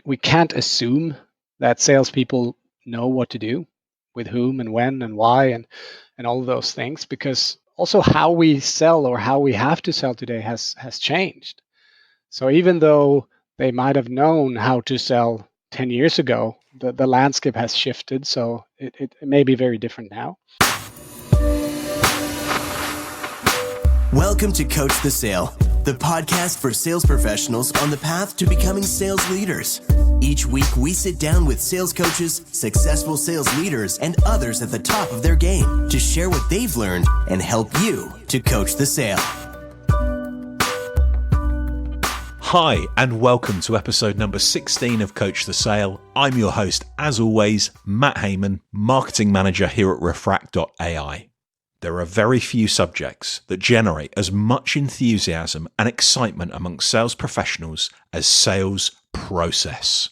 we can't assume that salespeople know what to do with whom and when and why and all of those things, because also how we sell or how we have to sell today has changed. So even though they might have known how to sell 10 years ago, the landscape has shifted. So it may be very different now. Welcome to Coach the Sale, the podcast for sales professionals on the path to becoming sales leaders. Each week, we sit down with sales coaches, successful sales leaders, and others at the top of their game to share what they've learned and help you to coach the sale. Hi, and welcome to episode number 16 of Coach the Sale. I'm your host, as always, Matt Heyman, marketing manager here at Refract.ai. There are very few subjects that generate as much enthusiasm and excitement amongst sales professionals as sales process.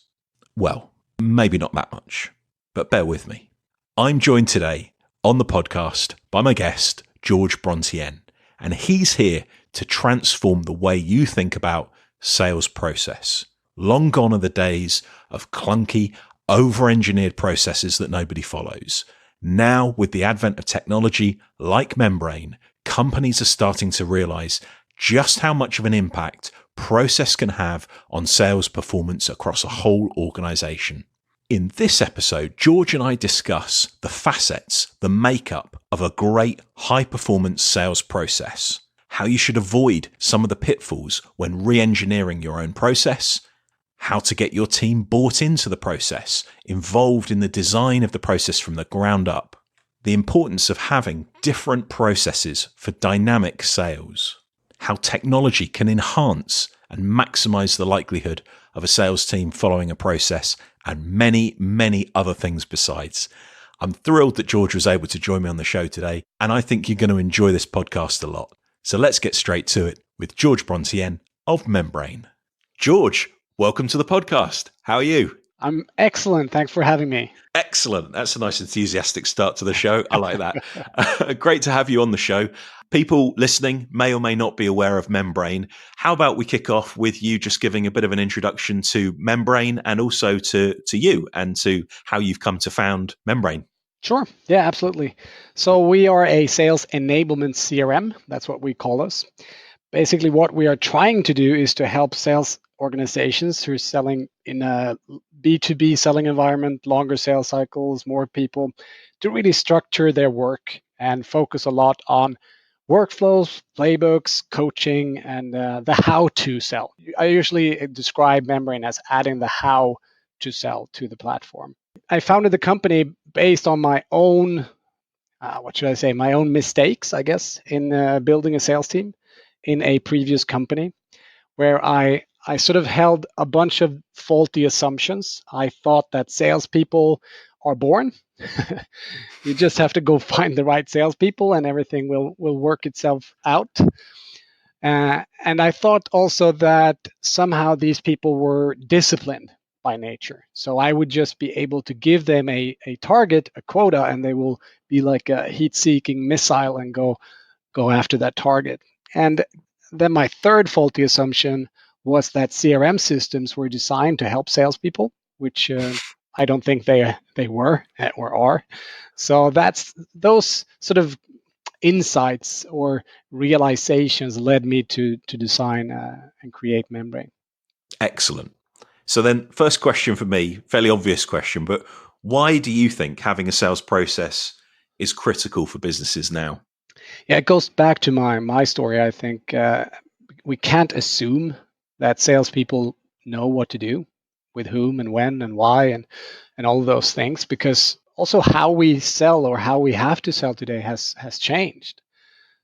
Well, maybe not that much, but bear with me. I'm joined today on the podcast by my guest, George Brontén, and he's here to transform the way you think about sales process. Long gone are the days of clunky, over-engineered processes that nobody follows. Now, with the advent of technology like Membrain, companies are starting to realize just how much of an impact process can have on sales performance across a whole organization. In this episode, George and I discuss the facets, the makeup of a great high-performance sales process, how you should avoid some of the pitfalls when re-engineering your own process, how to get your team bought into the process, involved in the design of the process from the ground up, the importance of having different processes for dynamic sales, how technology can enhance and maximize the likelihood of a sales team following a process, and many, many other things besides. I'm thrilled that George was able to join me on the show today, and I think you're going to enjoy this podcast a lot. So let's get straight to it with George Brontén of Membrain. George, welcome to the podcast. How are you? I'm excellent. Thanks for having me. Excellent. That's a nice enthusiastic start to the show. I like that. Great to have you on the show. People listening may or may not be aware of Membrain. How about we kick off with you just giving a bit of an introduction to Membrain and also to you and to how you've come to found Membrain? Sure. Yeah, absolutely. So we are a sales enablement CRM. That's what we call us. Basically, what we are trying to do is to help sales organizations who are selling in a B2B selling environment, longer sales cycles, more people, to really structure their work and focus a lot on workflows, playbooks, coaching, and the how to sell. I usually describe Membrain as adding the how to sell to the platform. I founded the company based on my own, my own mistakes, I guess, in building a sales team in a previous company where I sort of held a bunch of faulty assumptions. I thought that salespeople are born. You just have to go find the right salespeople and everything will work itself out. And I thought also that somehow these people were disciplined by nature. So I would just be able to give them a target, a quota, and they will be like a heat-seeking missile and go after that target. And then my third faulty assumption was that CRM systems were designed to help salespeople, which I don't think they were or are. So that's those sort of insights or realizations led me to design and create Membrain. Excellent. So then, first question for me, fairly obvious question, but why do you think having a sales process is critical for businesses now? Yeah, it goes back to my story. I think we can't assume that salespeople know what to do with whom and when and why and all of those things, because also how we sell or how we have to sell today has changed.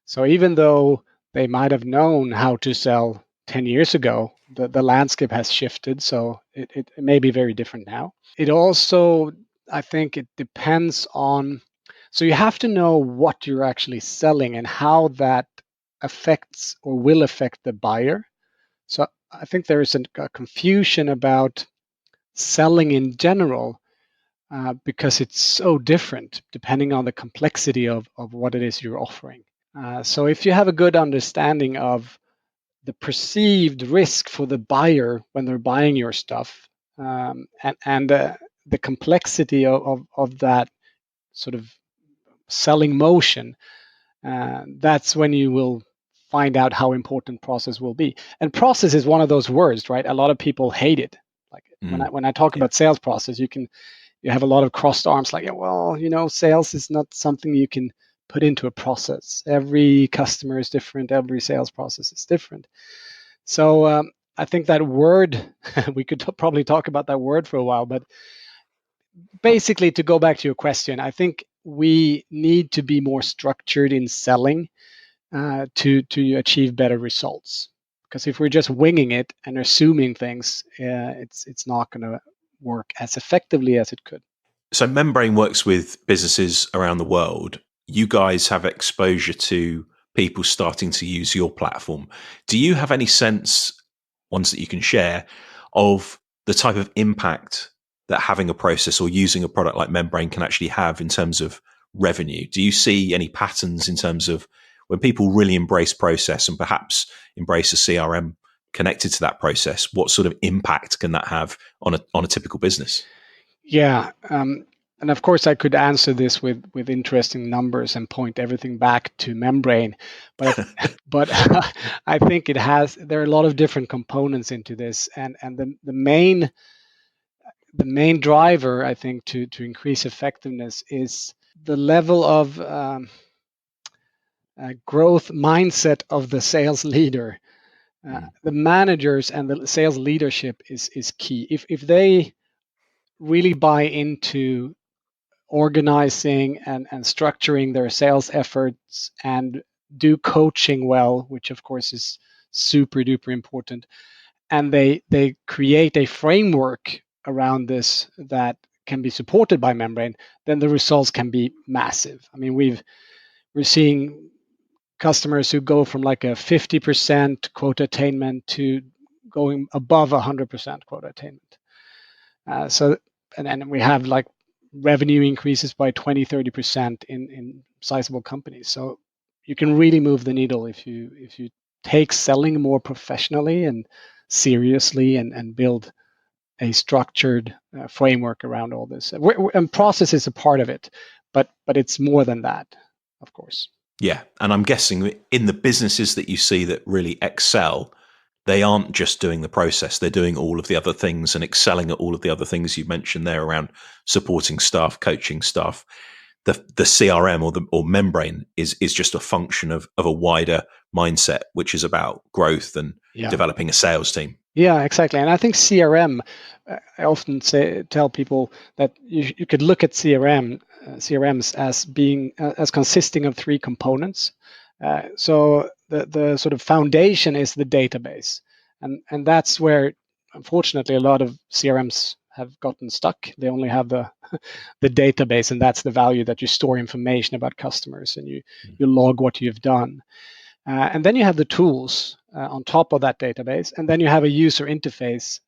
So even though they might have known how to sell 10 years ago, the landscape has shifted. So it may be very different now. It also, I think it depends on, so you have to know what you're actually selling and how that affects or will affect the buyer. So I think there is a confusion about selling in general because it's so different depending on the complexity of what it is you're offering. So if you have a good understanding of the perceived risk for the buyer when they're buying your stuff, and the complexity of that sort of selling motion, that's when you will find out how important process will be. And process is one of those words, right? A lot of people hate it. Like when I talk about sales process, you have a lot of crossed arms, like, well, sales is not something you can put into a process. Every customer is different. Every sales process is different. So I think that word, we could probably talk about that word for a while, but basically, to go back to your question, I think we need to be more structured in selling to achieve better results. Because if we're just winging it and assuming things, it's not going to work as effectively as it could. So Membrain works with businesses around the world. You guys have exposure to people starting to use your platform. Do you have any sense, ones that you can share, of the type of impact that having a process or using a product like Membrain can actually have in terms of revenue? Do you see any patterns in terms of when people really embrace process and perhaps embrace a CRM connected to that process, what sort of impact can that have on a typical business? Yeah, and of course I could answer this with interesting numbers and point everything back to Membrain, but but I think there are a lot of different components into this, and the main driver, I think, to increase effectiveness is the level of growth mindset of the sales leader. The managers and the sales leadership is key. If they really buy into organizing and structuring their sales efforts and do coaching well, which of course is super duper important, and they create a framework around this that can be supported by Membrain, then the results can be massive. I mean, we're seeing customers who go from like a 50% quota attainment to going above 100% quota attainment. And we have like revenue increases by 20-30% in sizable companies. So you can really move the needle if you take selling more professionally and seriously and build a structured framework around all this. And process is a part of it, but it's more than that, of course. Yeah, and I'm guessing in the businesses that you see that really excel, they aren't just doing the process, they're doing all of the other things and excelling at all of the other things you mentioned there around supporting staff, coaching staff. The CRM or Membrain is just a function of a wider mindset, which is about growth and developing a sales team. Yeah, exactly. And I think CRM, I often tell people that you could look at CRMs as being as consisting of three components. So the sort of foundation is the database, and that's where, unfortunately, a lot of CRMs have gotten stuck. They only have the database, and that's the value that you store information about customers and you log what you've done. And then you have the tools on top of that database, and then you have a user interface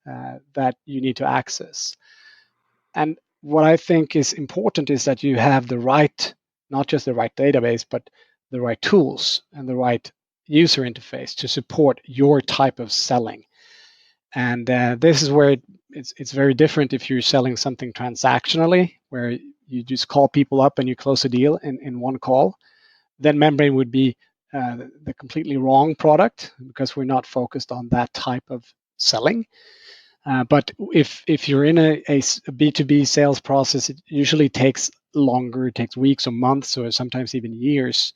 that you need to access. And what I think is important is that you have not just the right database, but the right tools and the right user interface to support your type of selling. And this is where it's very different if you're selling something transactionally, where you just call people up and you close a deal in one call. Then Membrain would be the completely wrong product because we're not focused on that type of selling. But if you're in a B2B sales process, it usually takes longer. It takes weeks or months or sometimes even years.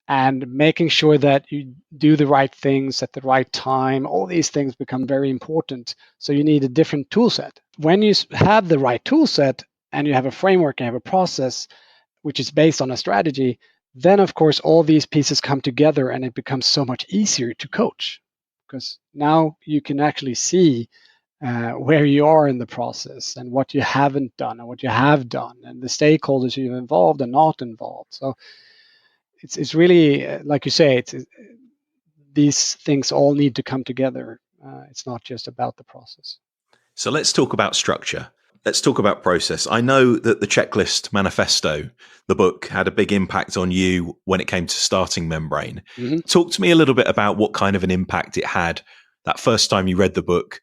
And making sure that you do the right things at the right time, all these things become very important. So you need a different tool set. When you have the right tool set and you have a framework and you have a process, which is based on a strategy, then of course all these pieces come together and it becomes so much easier to coach, because now you can actually see where you are in the process and what you haven't done and what you have done and the stakeholders you've involved and not involved. So it's really, like you say, these things all need to come together. It's not just about the process. So let's talk about structure. Let's talk about process. I know that the Checklist Manifesto, the book, had a big impact on you when it came to starting Membrain. Mm-hmm. Talk to me a little bit about what kind of an impact it had that first time you read the book.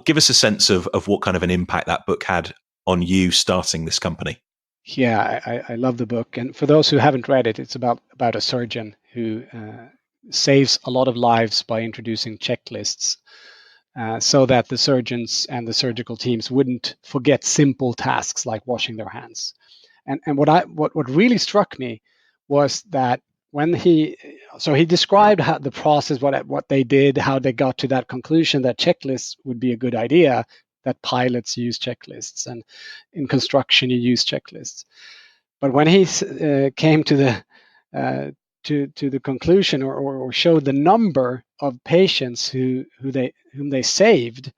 give us a sense of what kind of an impact that book had on you starting this company. Yeah, I love the book. And for those who haven't read it, it's about a surgeon who saves a lot of lives by introducing checklists so that the surgeons and the surgical teams wouldn't forget simple tasks like washing their hands. And what really struck me was that when he described how the process, what they did, how they got to that conclusion that checklists would be a good idea, that pilots use checklists, and in construction you use checklists. But when he came to the conclusion or showed the number of patients whom they saved,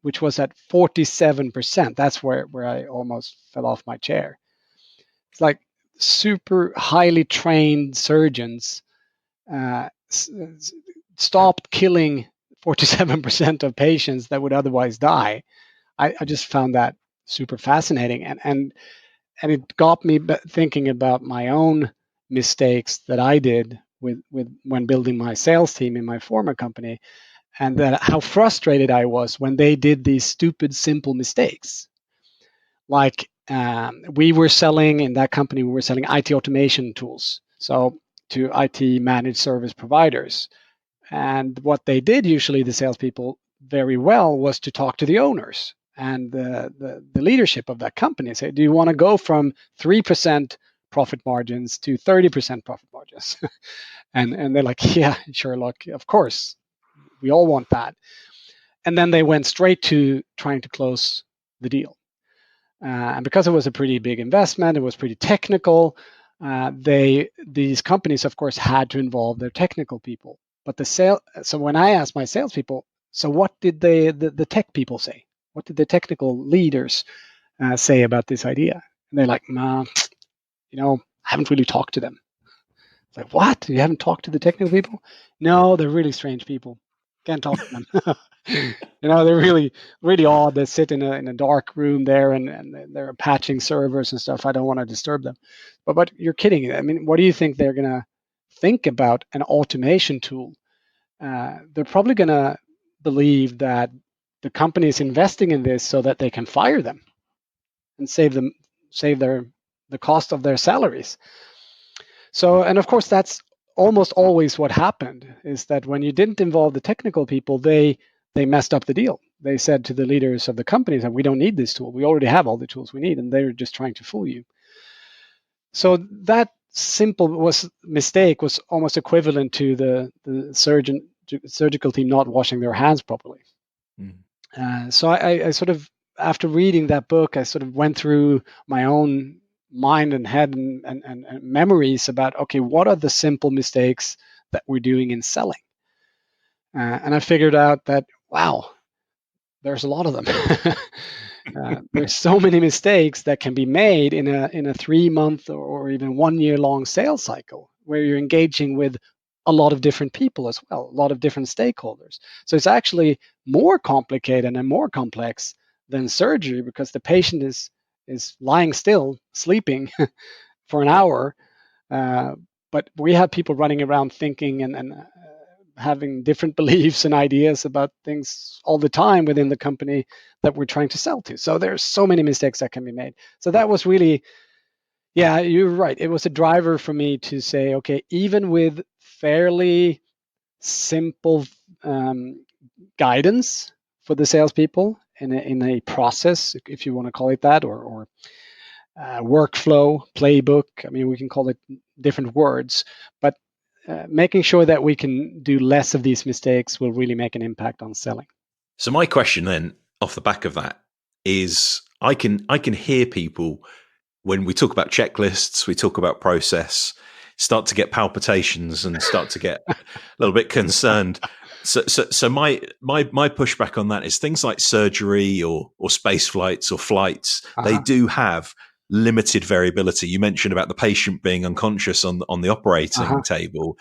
which was at 47%, that's where I almost fell off my chair. It's like super highly trained surgeons stopped killing 47% of patients that would otherwise die. I just found that super fascinating, and it got me thinking about my own mistakes that I did with when building my sales team in my former company, and that how frustrated I was when they did these stupid simple mistakes. Like we were selling in that company, we were selling IT automation tools, so to IT managed service providers. And what they did usually, the salespeople, very well, was to talk to the owners and the leadership of that company. Say, do you want to go from 3% profit margins to 30% profit margins? and they're like, yeah, Sherlock, of course, we all want that. And then they went straight to trying to close the deal. And because it was a pretty big investment, it was pretty technical. These companies, of course, had to involve their technical people. But so when I asked my salespeople, so what did the tech people say? What did the technical leaders say about this idea? And they're like, nah, I haven't really talked to them. It's like, what? You haven't talked to the technical people? No, they're really strange people. Can't talk to them. They're really, really odd. They sit in a dark room there and they're patching servers and stuff. I don't want to disturb them. But you're kidding. I mean, what do you think they're going to think about an automation tool? They're probably going to believe that the company is investing in this so that they can fire them and save the cost of their salaries. So, and of course, that's almost always what happened, is that when you didn't involve the technical people, they messed up the deal. They said to the leaders of the companies that we don't need this tool. We already have all the tools we need, and they're just trying to fool you. So that simple mistake was almost equivalent to the surgical team not washing their hands properly. So I sort of, after reading that book, I sort of went through my own mind and head and memories about, okay, what are the simple mistakes that we're doing in selling? And I figured out that, wow, there's a lot of them. There's so many mistakes that can be made in a 3-month or even 1-year long sales cycle, where you're engaging with a lot of different people as well, a lot of different stakeholders. So it's actually more complicated and more complex than surgery, because the patient is lying still, sleeping for an hour. But we have people running around thinking and having different beliefs and ideas about things all the time within the company that we're trying to sell to. So there's so many mistakes that can be made. So that was really, yeah, you're right. It was a driver for me to say, okay, even with fairly simple guidance for the salespeople in a process, if you want to call it that, or workflow, playbook. I mean, we can call it different words, but making sure that we can do less of these mistakes will really make an impact on selling. So my question then, off the back of that, is I can hear people when we talk about checklists, we talk about process, start to get palpitations and start to get a little bit concerned. So my pushback on that is things like surgery or space flights or flights. They do have limited variability. You mentioned about the patient being unconscious on the operating table.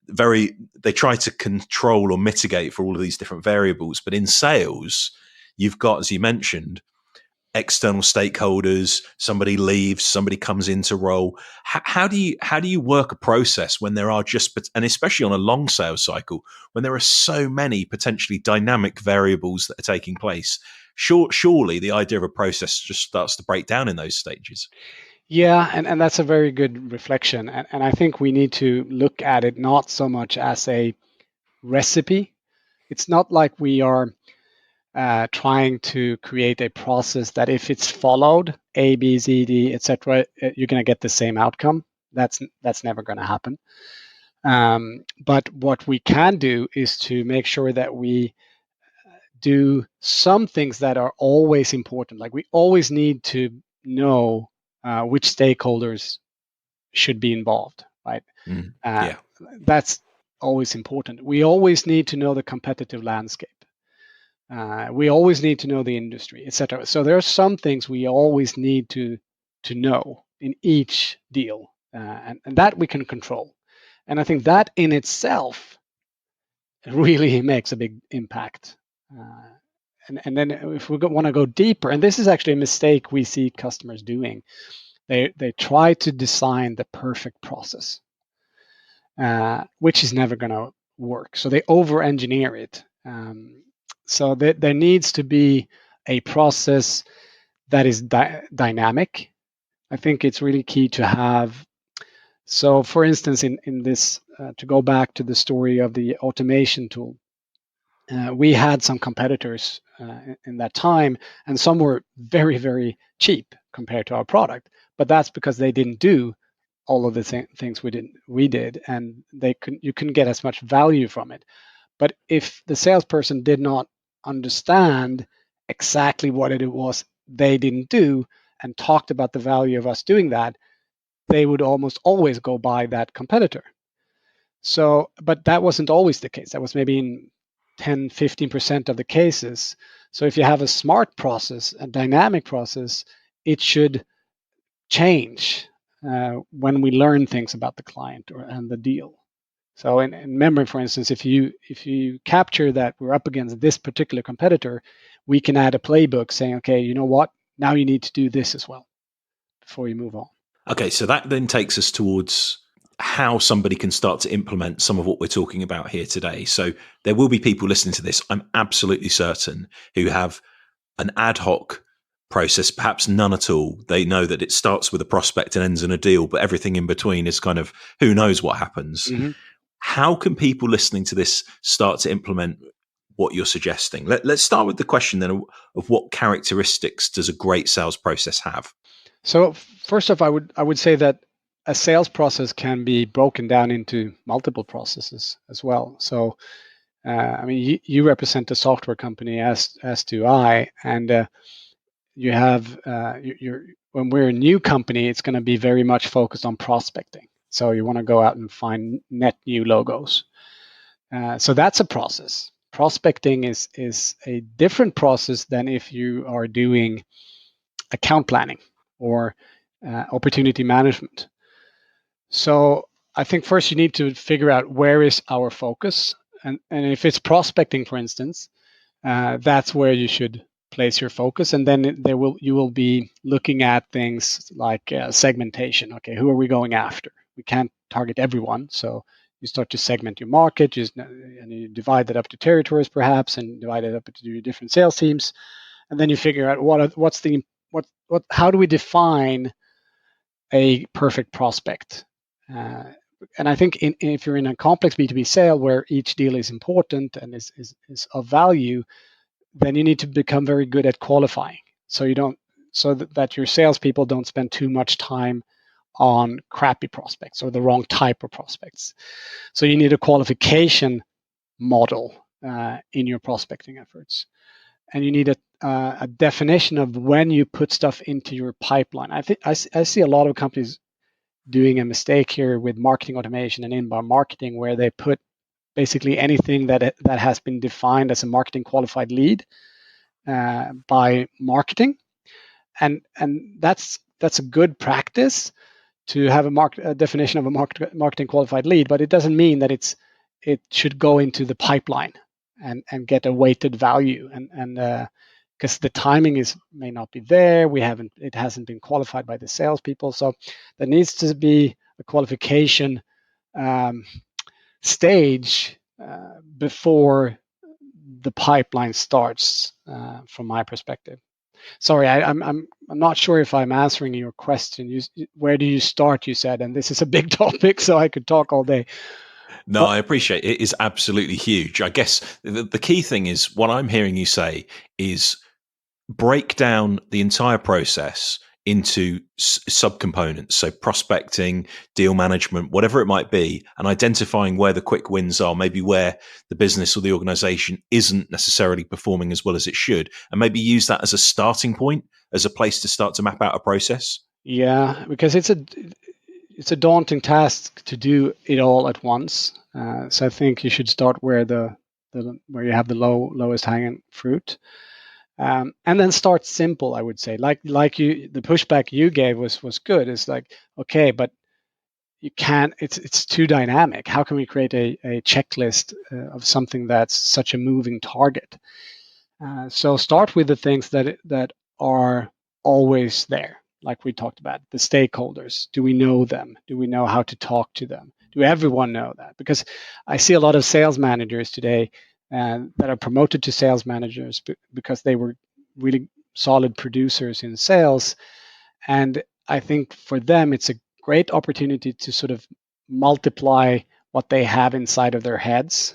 They try to control or mitigate for all of these different variables. But in sales, you've got, as you mentioned, external stakeholders, somebody leaves, somebody comes into role. How do you work a process when there are and especially on a long sales cycle, when there are so many potentially dynamic variables that are taking place? Surely the idea of a process just starts to break down in those stages. Yeah, and that's a very good reflection. And I think we need to look at it not so much as a recipe. It's not like we are trying to create a process that if it's followed, A, B, C, D, etc., you're going to get the same outcome. That's never going to happen. But what we can do is to make sure that we do some things that are always important. Like we always need to know which stakeholders should be involved, right? Yeah. That's always important. We always need to know the competitive landscape. We always need to know the industry, etc. So there are some things we always need to know in each deal, and that we can control. And I think that in itself really makes a big impact. And then if we want to go deeper, and this is actually a mistake we see customers doing, they try to design the perfect process, which is never going to work. So they over-engineer it. So there needs to be a process that is dynamic. I think it's really key to have. So, for instance, in this, to go back to the story of the automation tool, we had some competitors in that time, and some were very, very cheap compared to our product. But that's because they didn't do all of the things we did, and you couldn't get as much value from it. But if the salesperson did not understand exactly what it was they didn't do and talked about the value of us doing that, they would almost always go buy that competitor. So, but that wasn't always the case. That was maybe in 10, 15% of the cases. So if you have a smart process, a dynamic process, it should change when we learn things about the client and the deal. So in Membrain, for instance, if you capture that we're up against this particular competitor, we can add a playbook saying, okay, you know what? Now you need to do this as well before you move on. Okay, so that then takes us towards how somebody can start to implement some of what we're talking about here today. So there will be people listening to this, I'm absolutely certain, who have an ad hoc process, perhaps none at all. They know that it starts with a prospect and ends in a deal, but everything in between is kind of who knows what happens. Mm-hmm. How can people listening to this start to implement what you're suggesting? Let's start with the question then of what characteristics does a great sales process have? So first off, I would say that a sales process can be broken down into multiple processes as well. So, I mean, you represent a software company, as do I, and you have when we're a new company, it's going to be very much focused on prospecting. So you want to go out and find net new logos. So that's a process. Prospecting is a different process than if you are doing account planning or opportunity management. So I think first you need to figure out where is our focus, and if it's prospecting, for instance, that's where you should place your focus, and then you will be looking at things like segmentation. Okay, who are we going after? We can't target everyone, so you start to segment your market, and you divide that up to territories, perhaps, and divide it up into your different sales teams, and then you figure out how do we define a perfect prospect. And I think if you're in a complex B2B sale where each deal is important and is of value, then you need to become very good at qualifying. So that your salespeople don't spend too much time on crappy prospects or the wrong type of prospects. So you need a qualification model in your prospecting efforts, and you need a definition of when you put stuff into your pipeline. I think I see a lot of companies doing a mistake here with marketing automation and inbound marketing, where they put basically anything that has been defined as a marketing qualified lead by marketing, and that's a good practice to have a definition of a marketing qualified lead, but it doesn't mean that it should go into the pipeline and get a weighted value, and because the timing may not be there. It hasn't been qualified by the salespeople. So there needs to be a qualification stage before the pipeline starts, from my perspective. Sorry, I'm not sure if I'm answering your question. Where do you start? You said, and this is a big topic, so I could talk all day. No, I appreciate it. It is absolutely huge. I guess the key thing is what I'm hearing you say is break down the entire process into subcomponents. So prospecting, deal management, whatever it might be, and identifying where the quick wins are, maybe where the business or the organization isn't necessarily performing as well as it should, and maybe use that as a starting point, as a place to start to map out a process. Yeah, because it's a daunting task to do it all at once. So I think you should start where where you have the lowest hanging fruit. And then start simple, I would say. Like the pushback you gave was good. It's like, okay, but you can't. It's too dynamic. How can we create a checklist of something that's such a moving target? So start with the things that are always there, like we talked about. The stakeholders. Do we know them? Do we know how to talk to them? Do everyone know that? Because I see a lot of sales managers today that are promoted to sales managers because they were really solid producers in sales. And I think for them, it's a great opportunity to sort of multiply what they have inside of their heads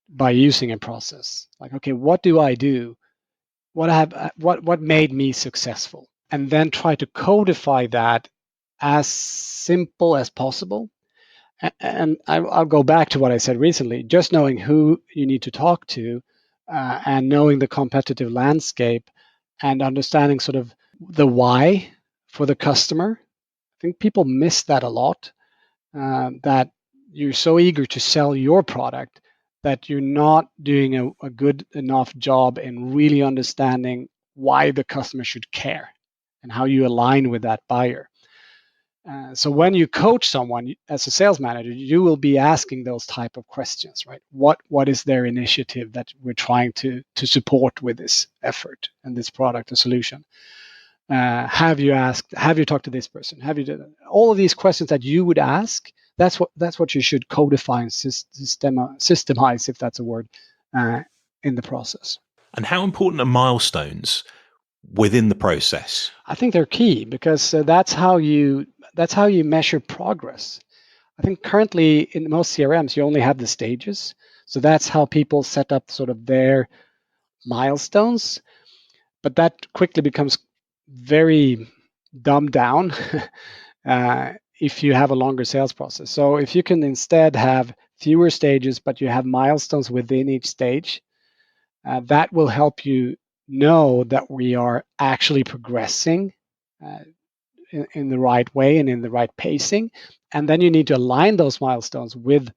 by using a process. Like, okay, what do I do? What made me successful? And then try to codify that as simple as possible. And I'll go back to what I said recently. Just knowing who you need to talk to, and knowing the competitive landscape, and understanding sort of the why for the customer. I think people miss that a lot. That you're so eager to sell your product that you're not doing a good enough job in really understanding why the customer should care and how you align with that buyer. So when you coach someone as a sales manager, you will be asking those type of questions, right? What is their initiative that we're trying to support with this effort and this product or solution? Have you talked to this person? Have you done all of these questions that you would ask? That's what you should codify and systemize, if that's a word, in the process. And how important are milestones within the process? I think they're key because that's how you measure progress. I think currently in most CRMs you only have the stages, so that's how people set up sort of their milestones. But that quickly becomes very dumbed down if you have a longer sales process. So if you can instead have fewer stages, but you have milestones within each stage, that will help you know that we are actually progressing in the right way and in the right pacing. And then you need to align those milestones with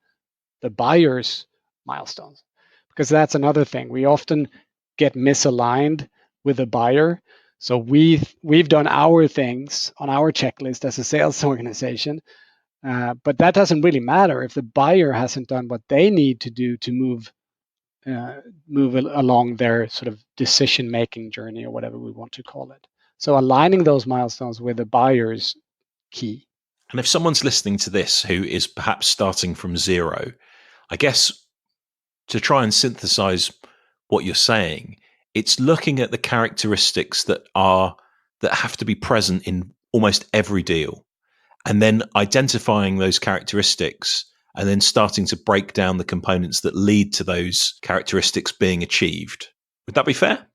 the buyer's milestones, because that's another thing. We often get misaligned with the buyer. So we've done our things on our checklist as a sales organization, but that doesn't really matter if the buyer hasn't done what they need to do to move along their sort of decision-making journey, or whatever we want to call it. So aligning those milestones with the buyer's key. And if someone's listening to this who is perhaps starting from zero, I guess to try and synthesize what you're saying, it's looking at the characteristics that have to be present in almost every deal, and then identifying those characteristics and then starting to break down the components that lead to those characteristics being achieved. Would that be fair?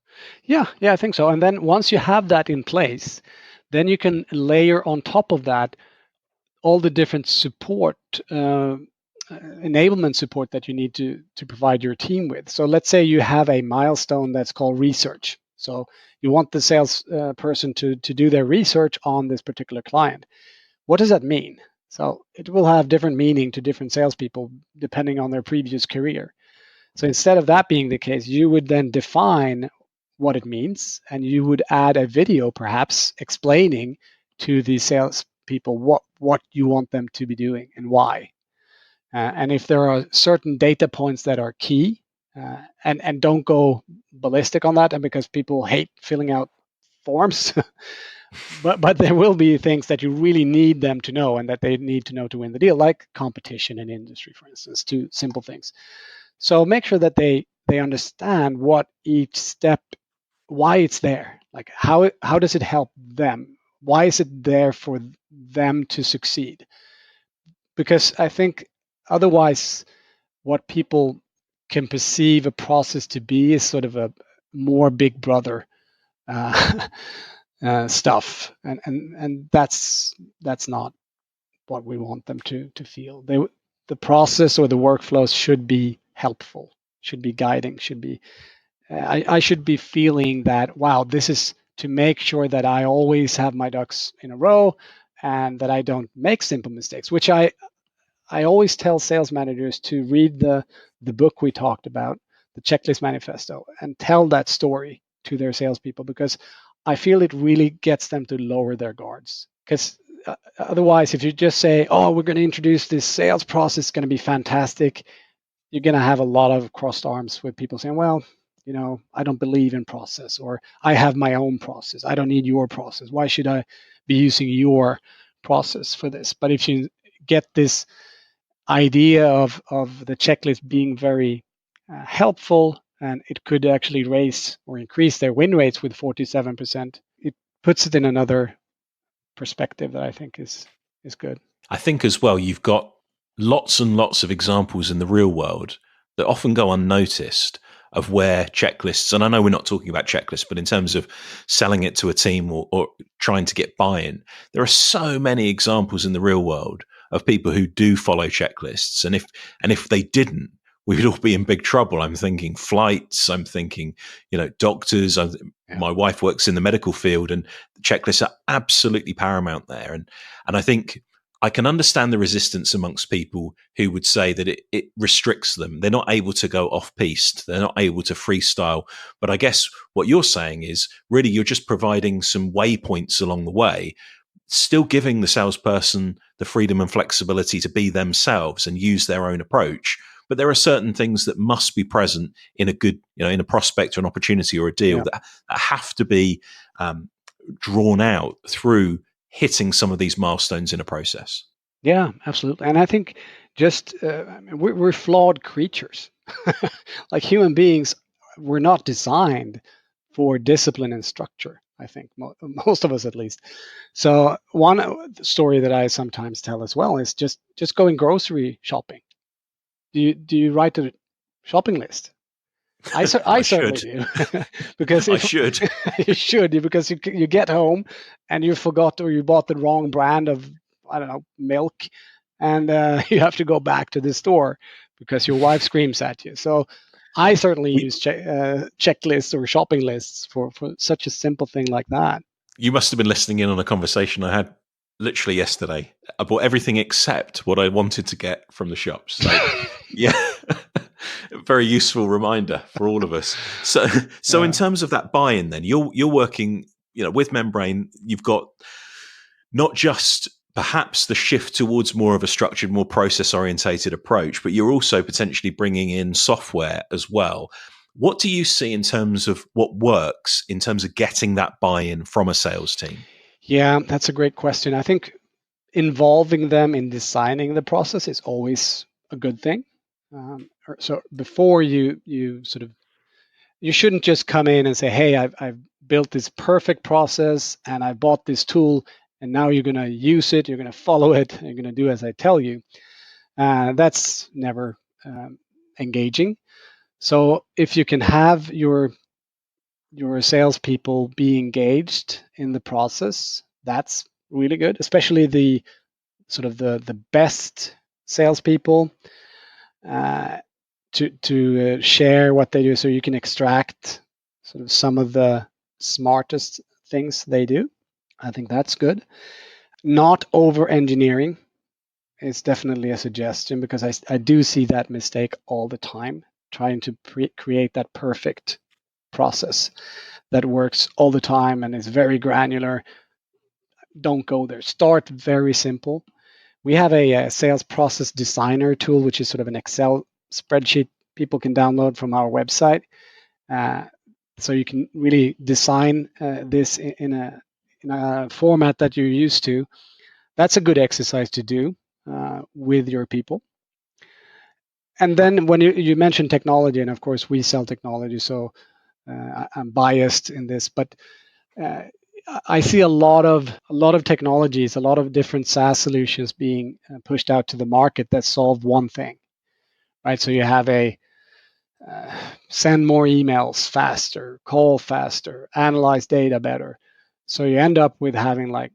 Yeah, I think so. And then once you have that in place, then you can layer on top of that all the different support, enablement support that you need to provide your team with. So let's say you have a milestone that's called research. So you want the sales person to do their research on this particular client. What does that mean? So it will have different meaning to different salespeople depending on their previous career. So instead of that being the case, you would then define what it means, and you would add a video perhaps explaining to the salespeople what you want them to be doing and why. And if there are certain data points that are key, and don't go ballistic on that, and because people hate filling out forms. But there will be things that you really need them to know and that they need to know to win the deal, like competition in industry, for instance, two simple things. So make sure that they understand what each step, why it's there, like how does it help them, why is it there for them to succeed. Because I think otherwise what people can perceive a process to be is sort of a more big brother uh, stuff, and that's not what we want them to feel. The process or the workflows should be helpful, should be guiding, should be. I should be feeling that, wow, this is to make sure that I always have my ducks in a row and that I don't make simple mistakes. Which I always tell sales managers to read the book we talked about, the Checklist Manifesto, and tell that story to their salespeople, because I feel it really gets them to lower their guards. Because otherwise, if you just say, "Oh, we're going to introduce this sales process, it's going to be fantastic," you're going to have a lot of crossed arms with people saying, "Well, I don't believe in process, or I have my own process. I don't need your process. Why should I be using your process for this?" But if you get this idea of the checklist being very helpful, and it could actually raise or increase their win rates with 47%, it puts it in another perspective that I think is good. I think as well, you've got lots and lots of examples in the real world that often go unnoticed of where checklists, and I know we're not talking about checklists, but in terms of selling it to a team or trying to get buy-in, there are so many examples in the real world of people who do follow checklists. And if they didn't, we would all be in big trouble. I'm thinking flights, I'm thinking, doctors. My wife works in the medical field, and checklists are absolutely paramount there. And I think I can understand the resistance amongst people who would say that it restricts them. They're not able to go off-piste. They're not able to freestyle. But I guess what you're saying is really you're just providing some waypoints along the way, still giving the salesperson the freedom and flexibility to be themselves and use their own approach. But there are certain things that must be present in a good, in a prospect or an opportunity or a deal that have to be drawn out through hitting some of these milestones in a process. Yeah, absolutely. And I think just we're flawed creatures. Like human beings, we're not designed for discipline and structure, I think, most of us at least. So one story that I sometimes tell as well is just going grocery shopping. Do you write a shopping list? I certainly do. Because I should. You should, because you get home and you forgot, or you bought the wrong brand of, I don't know, milk, and you have to go back to the store because your wife screams at you. So I certainly use checklists or shopping lists for such a simple thing like that. You must have been listening in on a conversation I had literally yesterday. I bought everything except what I wanted to get from the shops. So, yeah. Very useful reminder for all of us. So in terms of that buy-in, then you're working, with Membrain. You've got not just perhaps the shift towards more of a structured, more process-orientated approach, but you're also potentially bringing in software as well. What do you see in terms of what works in terms of getting that buy-in from a sales team? Yeah, that's a great question. I think involving them in designing the process is always a good thing. So before you shouldn't just come in and say, "Hey, I've built this perfect process and I bought this tool, and now you're going to use it, you're going to follow it, you're going to do as I tell you." That's never engaging. So if you can have your salespeople be engaged in the process, that's really good, especially the best salespeople, to share what they do, so you can extract sort of some of the smartest things they do. I think that's good. Not over engineering is definitely a suggestion, because I do see that mistake all the time, trying to create that perfect process that works all the time and is very granular. Don't go there. Start very simple. We have a sales process designer tool, which is sort of an Excel spreadsheet people can download from our website. So you can really design this in a format that you're used to. That's a good exercise to do with your people. And then when you mentioned technology, and of course we sell technology, so I'm biased in this, but I see a lot of technologies, a lot of different SaaS solutions being pushed out to the market that solve one thing, right? So you have a send more emails faster, call faster, analyze data better. So you end up with having like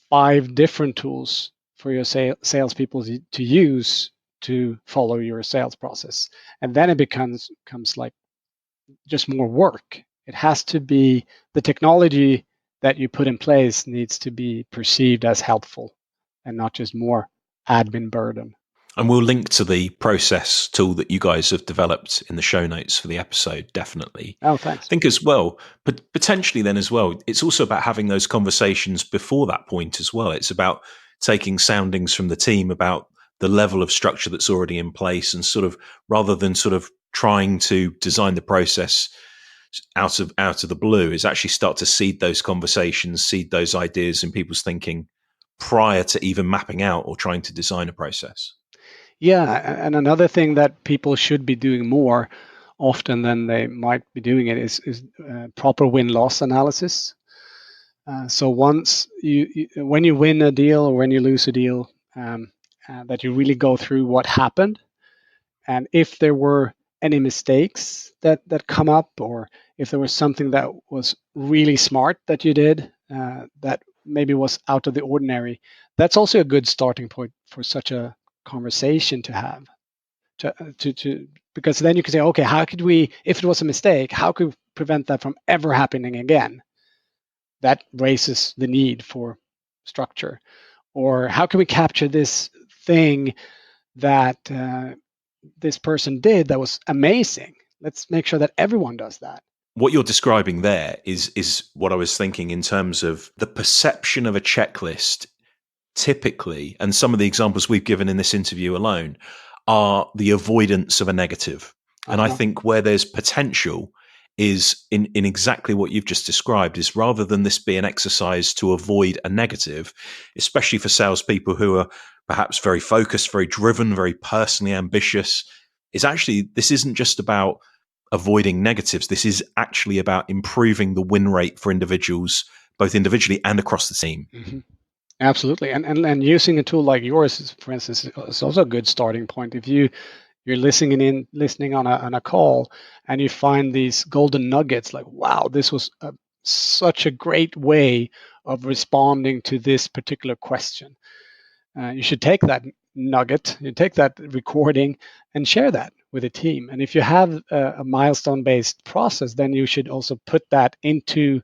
5 different tools for your salespeople to use to follow your sales process, and then it becomes like just more work. It has to be the technology that you put in place needs to be perceived as helpful and not just more admin burden. And we'll link to the process tool that you guys have developed in the show notes for the episode, definitely. Oh, thanks. I think as well, but potentially then as well, it's also about having those conversations before that point as well. It's about taking soundings from the team about the level of structure that's already in place, and sort of, rather than sort of trying to design the process out of the blue, is actually start to seed those conversations, seed those ideas in people's thinking prior to even mapping out or trying to design a process. Yeah, and another thing that people should be doing more often than they might be doing it is proper win-loss analysis. So once when you win a deal or when you lose a deal, that you really go through what happened, and if there were any mistakes that come up, or if there was something that was really smart that you did that maybe was out of the ordinary, that's also a good starting point for such a conversation to have. To because then you can say, okay, how could we, if it was a mistake, how could we prevent that from ever happening again? That raises the need for structure. Or how can we capture this thing that this person did that was amazing? Let's make sure that everyone does that. What you're describing there is what I was thinking in terms of the perception of a checklist typically, and some of the examples we've given in this interview alone, are the avoidance of a negative. And I think where there's potential is in exactly what you've just described, is rather than this be an exercise to avoid a negative, especially for salespeople who are perhaps very focused, very driven, very personally ambitious, is actually, this isn't just about avoiding negatives. This is actually about improving the win rate for individuals, both individually and across the team. Mm-hmm. Absolutely, and using a tool like yours, for instance, is also a good starting point. If you're listening on a call, and you find these golden nuggets, like, wow, this was such a great way of responding to this particular question. You should take that nugget, you take that recording, and share that with a team. And if you have a milestone-based process, then you should also put that into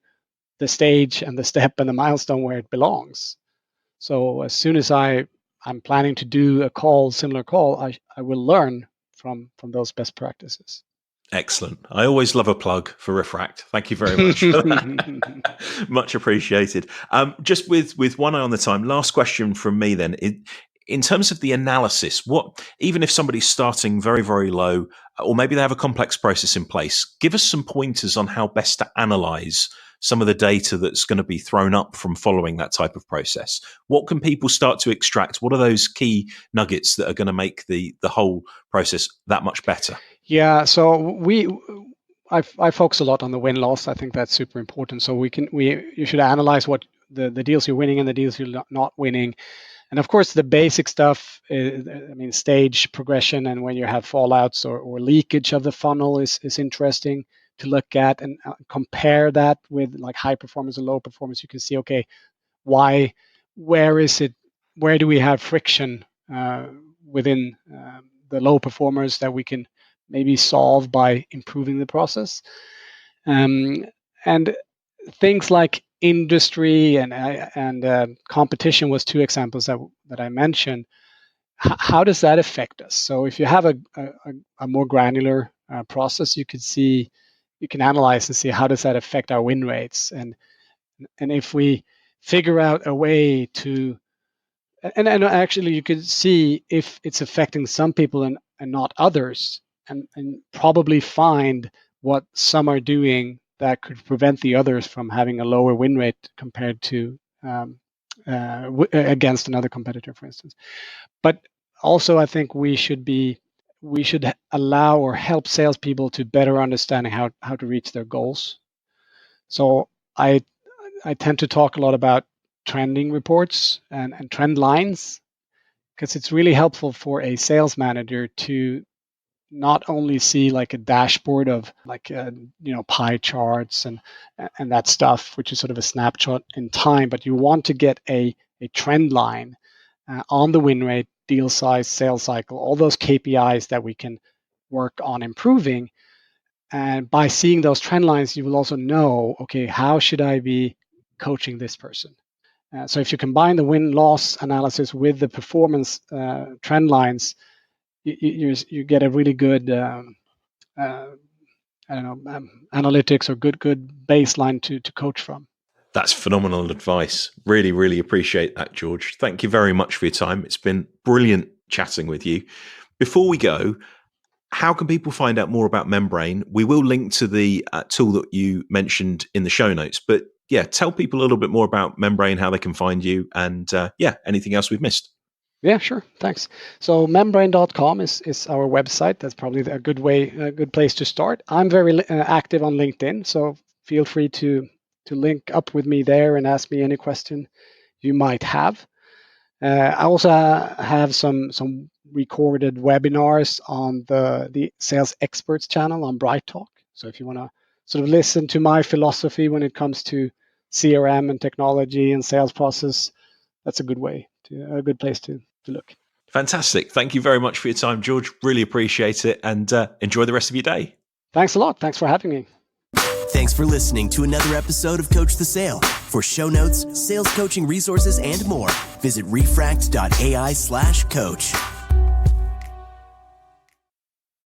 the stage and the step and the milestone where it belongs. So as soon as I'm planning to do a similar call, I will learn from those best practices. Excellent. I always love a plug for Refract. Thank you very much for that. Much appreciated. Just with one eye on the time, last question from me then. In terms of the analysis, even if somebody's starting very, very low, or maybe they have a complex process in place, give us some pointers on how best to analyze some of the data that's going to be thrown up from following that type of process. What can people start to extract? What are those key nuggets that are going to make the whole process that much better? Yeah, so I focus a lot on the win-loss. I think that's super important. So you should analyze what the deals you're winning and the deals you're not winning. And of course, the basic stuff, stage progression, and when you have fallouts or leakage of the funnel is interesting to look at, and compare that with like high performance and low performance. You can see, okay, where do we have friction within the low performers that we can maybe solve by improving the process. And things like industry and competition was 2 examples that I mentioned. How does that affect us? So if you have a more granular process, you can analyze and see how does that affect our win rates, and if we figure out a way to, and actually you could see if it's affecting some people and not others, and probably find what some are doing that could prevent the others from having a lower win rate compared to against another competitor, for instance. But also, I think we should allow or help salespeople to better understand how to reach their goals. So I tend to talk a lot about trending reports and trend lines, because it's really helpful for a sales manager to not only see like a dashboard of like pie charts and that stuff, which is sort of a snapshot in time, but you want to get a trend line on the win rate, deal size, sales cycle, all those KPIs that we can work on improving. And by seeing those trend lines, you will also know, okay, how should I be coaching this person? So if you combine the win-loss analysis with the performance trend lines, you get a really good analytics or good baseline to coach from. That's phenomenal advice. Really, really appreciate that, George. Thank you very much for your time. It's been brilliant chatting with you. Before we go, how can people find out more about Membrain? We will link to the tool that you mentioned in the show notes, but yeah, tell people a little bit more about Membrain, how they can find you, and anything else we've missed. Yeah, sure. Thanks. So membrain.com is our website. That's probably a good place to start. I'm very active on LinkedIn, so feel free to link up with me there and ask me any question you might have. I also have some recorded webinars on the Sales Experts channel on Bright Talk. So if you want to sort of listen to my philosophy when it comes to CRM and technology and sales process, that's a good place to look. Fantastic. Thank you very much for your time, George. Really appreciate it, and enjoy the rest of your day. Thanks a lot. Thanks for having me. Thanks for listening to another episode of Coach the Sale. For show notes, sales coaching resources, and more, visit Refract.ai/coach.